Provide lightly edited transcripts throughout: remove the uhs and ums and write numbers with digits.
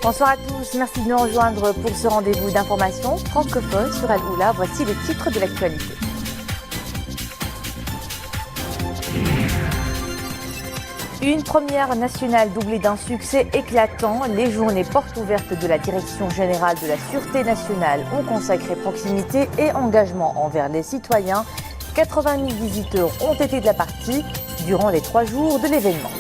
Bonsoir à tous, merci de nous rejoindre pour ce rendez-vous d'information francophone sur Al-Oula. Voici les titres de l'actualité. Une première nationale doublée d'un succès éclatant. Les journées portes ouvertes de la Direction générale de la Sûreté nationale ont consacré proximité et engagement envers les citoyens. 80 000 visiteurs ont été de la partie durant les 3 jours de l'événement.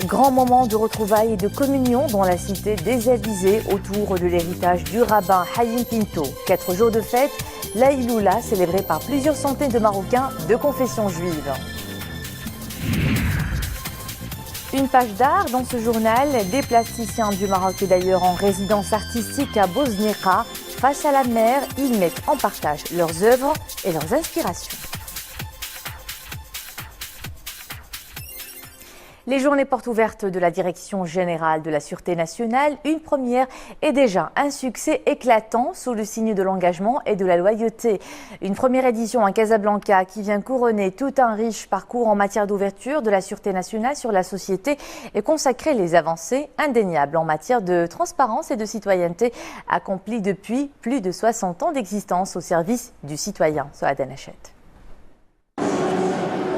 Grand moment de retrouvailles et de communion dans la cité des Alizés autour de l'héritage du rabbin Haïm Pinto. 4 jours de fête, l'Aïloula célébrée par plusieurs centaines de Marocains de confession juive. Une page d'art dans ce journal, des plasticiens du Maroc et d'ailleurs en résidence artistique à Bosniaqa. Face à la mer, ils mettent en partage leurs œuvres et leurs inspirations. Les journées portes ouvertes de la Direction générale de la Sûreté nationale, une première et déjà un succès éclatant sous le signe de l'engagement et de la loyauté. Une première édition à Casablanca qui vient couronner tout un riche parcours en matière d'ouverture de la Sûreté nationale sur la société et consacrer les avancées indéniables en matière de transparence et de citoyenneté accomplies depuis plus de 60 ans d'existence au service du citoyen. Sohadan Hachette.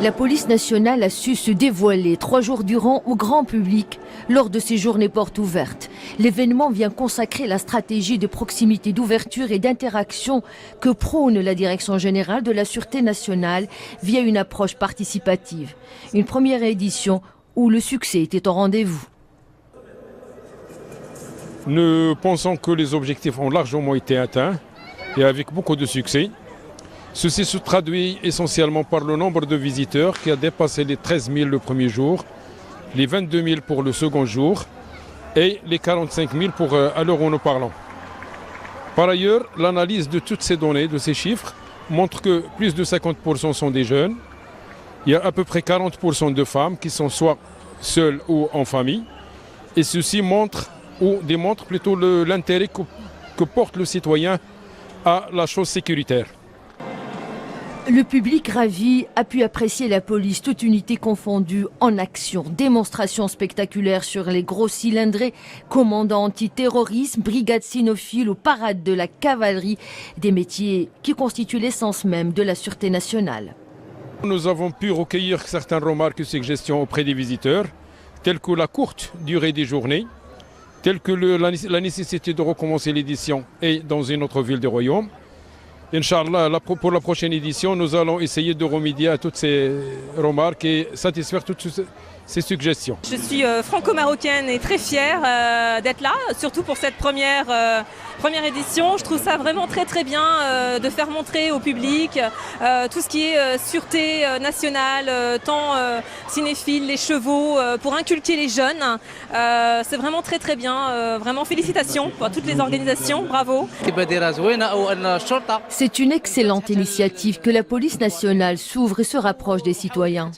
La police nationale a su se dévoiler 3 jours durant au grand public lors de ces journées portes ouvertes. L'événement vient consacrer la stratégie de proximité, d'ouverture et d'interaction que prône la Direction générale de la Sûreté nationale via une approche participative. Une première édition où le succès était au rendez-vous. Nous pensons que les objectifs ont largement été atteints et avec beaucoup de succès. Ceci se traduit essentiellement par le nombre de visiteurs qui a dépassé les 13 000 le premier jour, les 22 000 pour le second jour et les 45 000 à l'heure où nous parlons. Par ailleurs, l'analyse de toutes ces données, de ces chiffres, montre que plus de 50% sont des jeunes. Il y a à peu près 40% de femmes qui sont soit seules ou en famille. Et ceci montre ou démontre plutôt l'intérêt que porte le citoyen à la chose sécuritaire. Le public ravi a pu apprécier la police, toute unité confondue, en action. Démonstration spectaculaire sur les gros cylindrés, commandant antiterrorisme, brigade cynophile ou parade de la cavalerie, des métiers qui constituent l'essence même de la Sûreté nationale. Nous avons pu recueillir certaines remarques et suggestions auprès des visiteurs, telles que la courte durée des journées, telles que la nécessité de recommencer l'édition et dans une autre ville du royaume. Inch'Allah, pour la prochaine édition, nous allons essayer de remédier à toutes ces remarques et satisfaire toutes ces suggestions. Je suis franco-marocaine et très fière d'être là, surtout pour cette première édition. Je trouve ça vraiment très bien de faire montrer au public tout ce qui est sûreté nationale, tant cinéphile, les chevaux, pour inculquer les jeunes. C'est vraiment très bien. Vraiment félicitations pour toutes les organisations, bravo. C'est une excellente initiative que la police nationale s'ouvre et se rapproche des citoyens.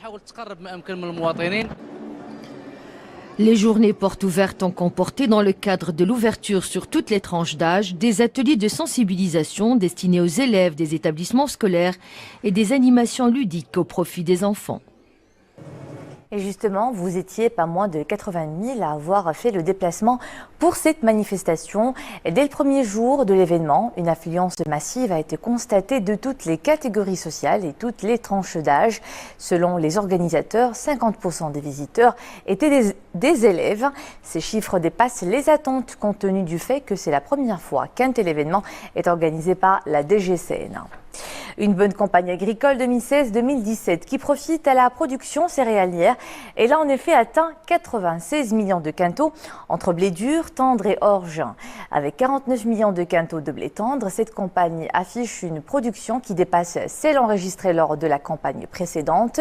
Les journées portes ouvertes ont comporté, dans le cadre de l'ouverture sur toutes les tranches d'âge, des ateliers de sensibilisation destinés aux élèves des établissements scolaires et des animations ludiques au profit des enfants. Et justement, vous étiez pas moins de 80 000 à avoir fait le déplacement pour cette manifestation. Et dès le premier jour de l'événement, une affluence massive a été constatée de toutes les catégories sociales et toutes les tranches d'âge. Selon les organisateurs, 50% des visiteurs étaient des élèves. Ces chiffres dépassent les attentes compte tenu du fait que c'est la première fois qu'un tel événement est organisé par la DGCN. Une bonne campagne agricole 2016-2017 qui profite à la production céréalière. Elle a en effet atteint 96 millions de quintaux entre blé dur, tendre et orge. Avec 49 millions de quintaux de blé tendre, cette campagne affiche une production qui dépasse celle enregistrée lors de la campagne précédente.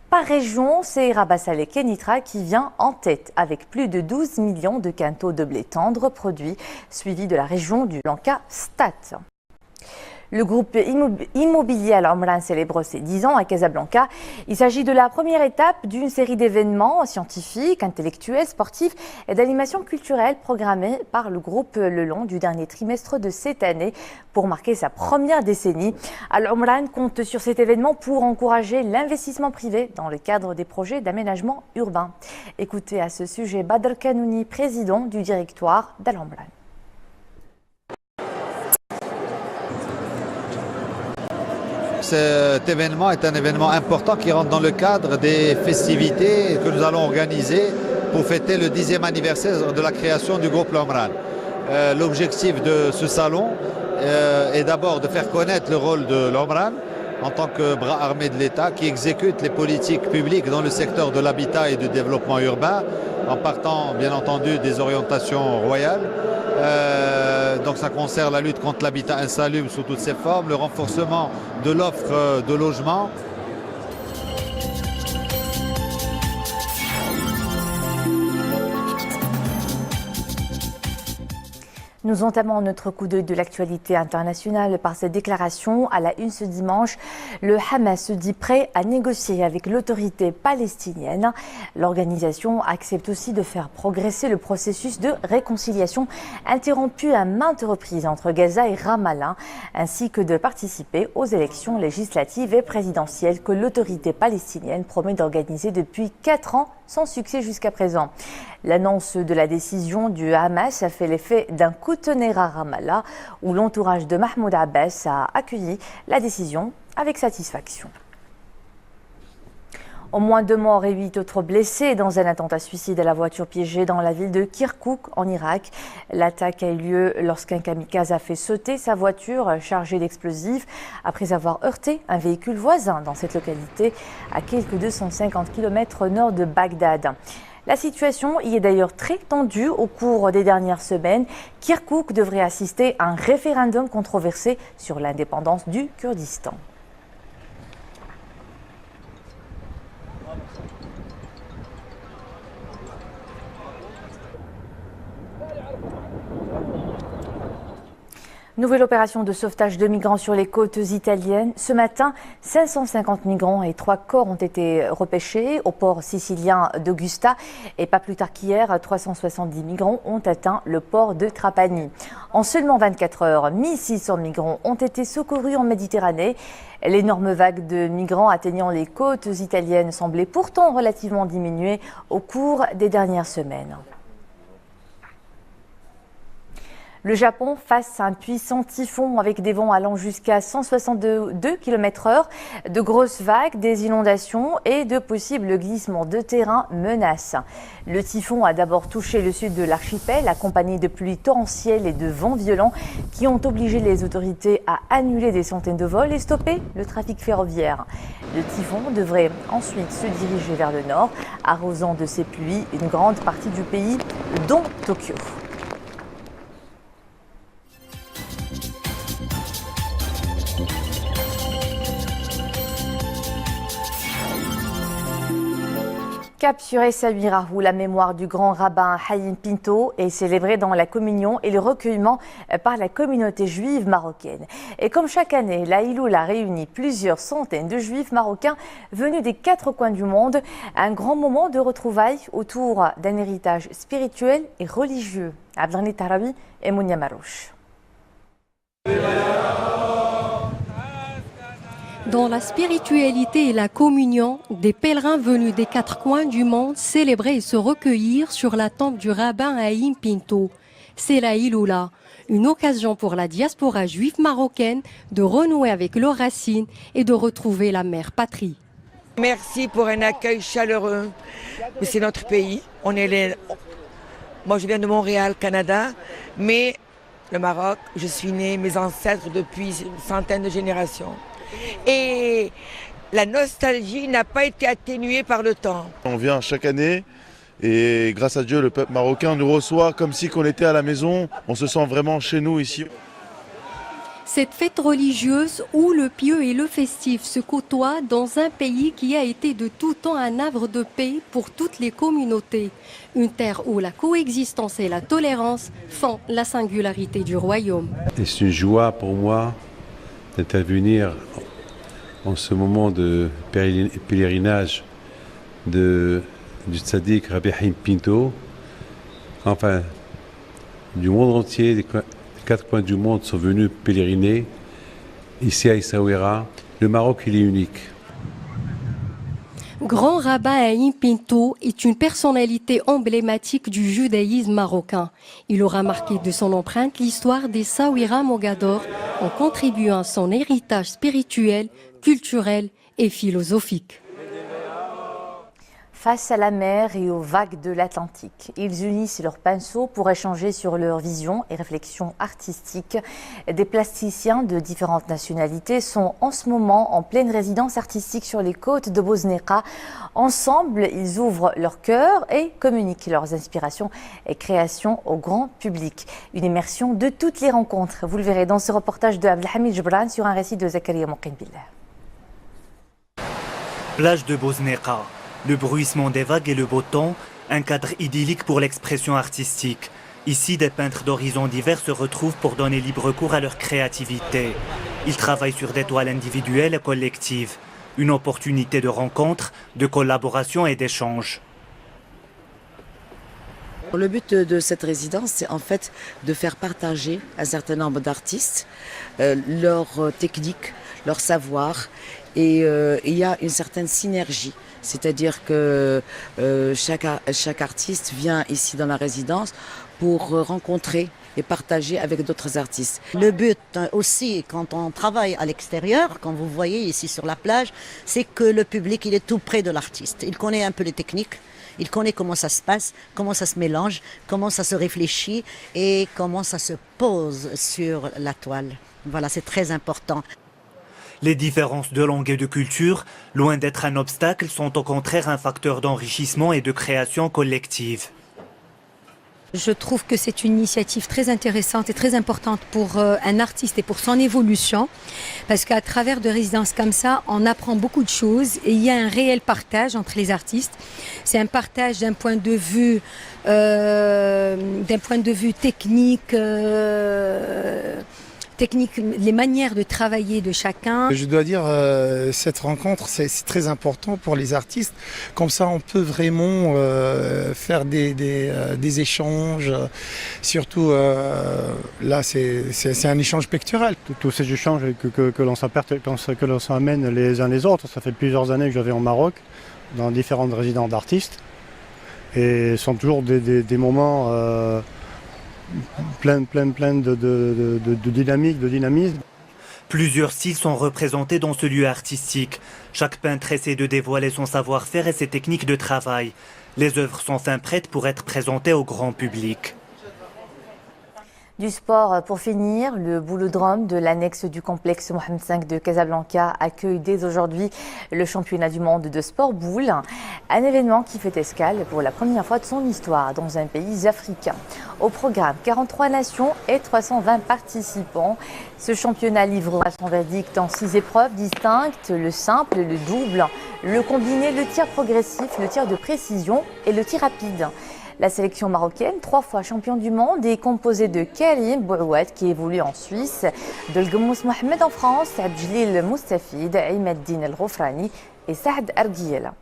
Par région, c'est Rabat Salé Kenitra qui vient en tête avec plus de 12 millions de quintaux de blé tendre produits, suivi de la région du Lanka Stat. Le groupe immobilier Al Omran célèbre ses 10 ans à Casablanca. Il s'agit de la première étape d'une série d'événements scientifiques, intellectuels, sportifs et d'animation culturelle programmés par le groupe le long du dernier trimestre de cette année pour marquer sa première décennie. Al Omran compte sur cet événement pour encourager l'investissement privé dans le cadre des projets d'aménagement urbain. Écoutez à ce sujet Badr Kanouni, président du directoire d'Al Omran. Cet événement est un événement important qui rentre dans le cadre des festivités que nous allons organiser pour fêter le 10e anniversaire de la création du groupe L'Omran. L'objectif de ce salon est d'abord de faire connaître le rôle de L'Omran en tant que bras armé de l'État qui exécute les politiques publiques dans le secteur de l'habitat et du développement urbain en partant bien entendu des orientations royales. Donc ça concerne la lutte contre l'habitat insalubre sous toutes ses formes, le renforcement de l'offre de logement. Nous entamons notre coup d'œil de l'actualité internationale par cette déclaration à la une ce dimanche. Le Hamas se dit prêt à négocier avec l'autorité palestinienne. L'organisation accepte aussi de faire progresser le processus de réconciliation interrompu à maintes reprises entre Gaza et Ramallah, ainsi que de participer aux élections législatives et présidentielles que l'autorité palestinienne promet d'organiser depuis 4 ans sans succès jusqu'à présent. L'annonce de la décision du Hamas a fait l'effet d'un coup de tonnerre à Ramallah, où l'entourage de Mahmoud Abbas a accueilli la décision avec satisfaction. Au moins 2 morts et 8 autres blessés dans un attentat suicide à la voiture piégée dans la ville de Kirkouk en Irak. L'attaque a eu lieu lorsqu'un kamikaze a fait sauter sa voiture chargée d'explosifs après avoir heurté un véhicule voisin dans cette localité à quelques 250 km nord de Bagdad. La situation y est d'ailleurs très tendue au cours des dernières semaines. Kirkouk devrait assister à un référendum controversé sur l'indépendance du Kurdistan. Nouvelle opération de sauvetage de migrants sur les côtes italiennes. Ce matin, 550 migrants et 3 corps ont été repêchés au port sicilien d'Augusta. Et pas plus tard qu'hier, 370 migrants ont atteint le port de Trapani. En seulement 24 heures, 1600 migrants ont été secourus en Méditerranée. L'énorme vague de migrants atteignant les côtes italiennes semblait pourtant relativement diminuer au cours des dernières semaines. Le Japon face à un puissant typhon avec des vents allant jusqu'à 162 km/h, de grosses vagues, des inondations et de possibles glissements de terrain menacent. Le typhon a d'abord touché le sud de l'archipel, accompagné de pluies torrentielles et de vents violents qui ont obligé les autorités à annuler des centaines de vols et stopper le trafic ferroviaire. Le typhon devrait ensuite se diriger vers le nord, arrosant de ses pluies une grande partie du pays, dont Tokyo. Cap sur Essaouira, où la mémoire du grand rabbin Haïm Pinto est célébrée dans la communion et le recueillement par la communauté juive marocaine. Et comme chaque année, la Iloula réunit plusieurs centaines de juifs marocains venus des 4 coins du monde. Un grand moment de retrouvailles autour d'un héritage spirituel et religieux. Abdelghani Tahraoui et Mounia Marouche. Dans la spiritualité et la communion, des pèlerins venus des 4 coins du monde célébraient et se recueillirent sur la tombe du rabbin Haïm Pinto. C'est la Iloula, une occasion pour la diaspora juive marocaine de renouer avec leurs racines et de retrouver la mère patrie. Merci pour un accueil chaleureux. C'est notre pays. Moi, je viens de Montréal, Canada, mais le Maroc, je suis née, mes ancêtres depuis une centaine de générations. Et la nostalgie n'a pas été atténuée par le temps. On vient chaque année et grâce à Dieu, le peuple marocain nous reçoit comme si on était à la maison. On se sent vraiment chez nous ici. Cette fête religieuse où le pieux et le festif se côtoient dans un pays qui a été de tout temps un havre de paix pour toutes les communautés. Une terre où la coexistence et la tolérance font la singularité du royaume. Et c'est une joie pour moi d'intervenir en ce moment de pèlerinage du tzaddik Rabbi Haïm Pinto. Enfin, du monde entier, des 4 coins du monde sont venus pèleriner ici à Essaouira. Le Maroc, il est unique. Grand rabbin Haïm Pinto est une personnalité emblématique du judaïsme marocain. Il aura marqué de son empreinte l'histoire des Essaouira Mogador en contribuant à son héritage spirituel, culturel et philosophique. Face à la mer et aux vagues de l'Atlantique, ils unissent leurs pinceaux pour échanger sur leurs visions et réflexions artistiques. Des plasticiens de différentes nationalités sont en ce moment en pleine résidence artistique sur les côtes de Bosneka. Ensemble, ils ouvrent leur cœur et communiquent leurs inspirations et créations au grand public. Une immersion de toutes les rencontres. Vous le verrez dans ce reportage de Abdelhamid Jebran sur un récit de Zakaria Mouqin-Billah. Plage de Bosneka. Le bruissement des vagues et le beau temps, un cadre idyllique pour l'expression artistique. Ici, des peintres d'horizons divers se retrouvent pour donner libre cours à leur créativité. Ils travaillent sur des toiles individuelles et collectives. Une opportunité de rencontre, de collaboration et d'échange. Le but de cette résidence, c'est en fait de faire partager un certain nombre d'artistes leurs techniques, leur savoir. Et il y a une certaine synergie. C'est-à-dire que chaque artiste vient ici dans la résidence pour rencontrer et partager avec d'autres artistes. Le but aussi, quand on travaille à l'extérieur, comme vous voyez ici sur la plage, c'est que le public il est tout près de l'artiste. Il connaît un peu les techniques, il connaît comment ça se passe, comment ça se mélange, comment ça se réfléchit et comment ça se pose sur la toile. Voilà, c'est très important. Les différences de langue et de culture, loin d'être un obstacle, sont au contraire un facteur d'enrichissement et de création collective. Je trouve que c'est une initiative très intéressante et très importante pour un artiste et pour son évolution, parce qu'à travers de résidences comme ça, on apprend beaucoup de choses et il y a un réel partage entre les artistes. C'est un partage d'un point de vue technique, les manières de travailler de chacun. Je dois dire, cette rencontre, c'est très important pour les artistes. Comme ça, on peut vraiment faire des échanges. Surtout, là, c'est un échange pictural. Tous ces échanges que l'on s'amène les uns les autres, ça fait plusieurs années que je vais au Maroc, dans différentes résidences d'artistes. Et ce sont toujours des moments... plein de dynamique, de dynamisme. Plusieurs styles sont représentés dans ce lieu artistique. Chaque peintre essaie de dévoiler son savoir-faire et ses techniques de travail. Les œuvres sont fin prêtes pour être présentées au grand public. Du sport pour finir, le boulodrome de l'annexe du complexe Mohamed V de Casablanca accueille dès aujourd'hui le championnat du monde de sport boule, un événement qui fait escale pour la première fois de son histoire dans un pays africain. Au programme, 43 nations et 320 participants. Ce championnat livrera son verdict en 6 épreuves distinctes, le simple, le double, le combiné, le tir progressif, le tir de précision et le tir rapide. La sélection marocaine, 3 fois champion du monde, est composée de Karim Bououad qui évolue en Suisse, de L'Gmous Mohamed en France, Abdelil Moustafid, Aimeddin El Ghofrani et Saad Argiela.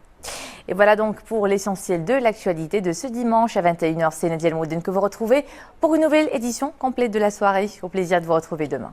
Et voilà donc pour l'essentiel de l'actualité de ce dimanche à 21h. C'est Nadia El Mouden que vous retrouvez pour une nouvelle édition complète de la soirée. Au plaisir de vous retrouver demain.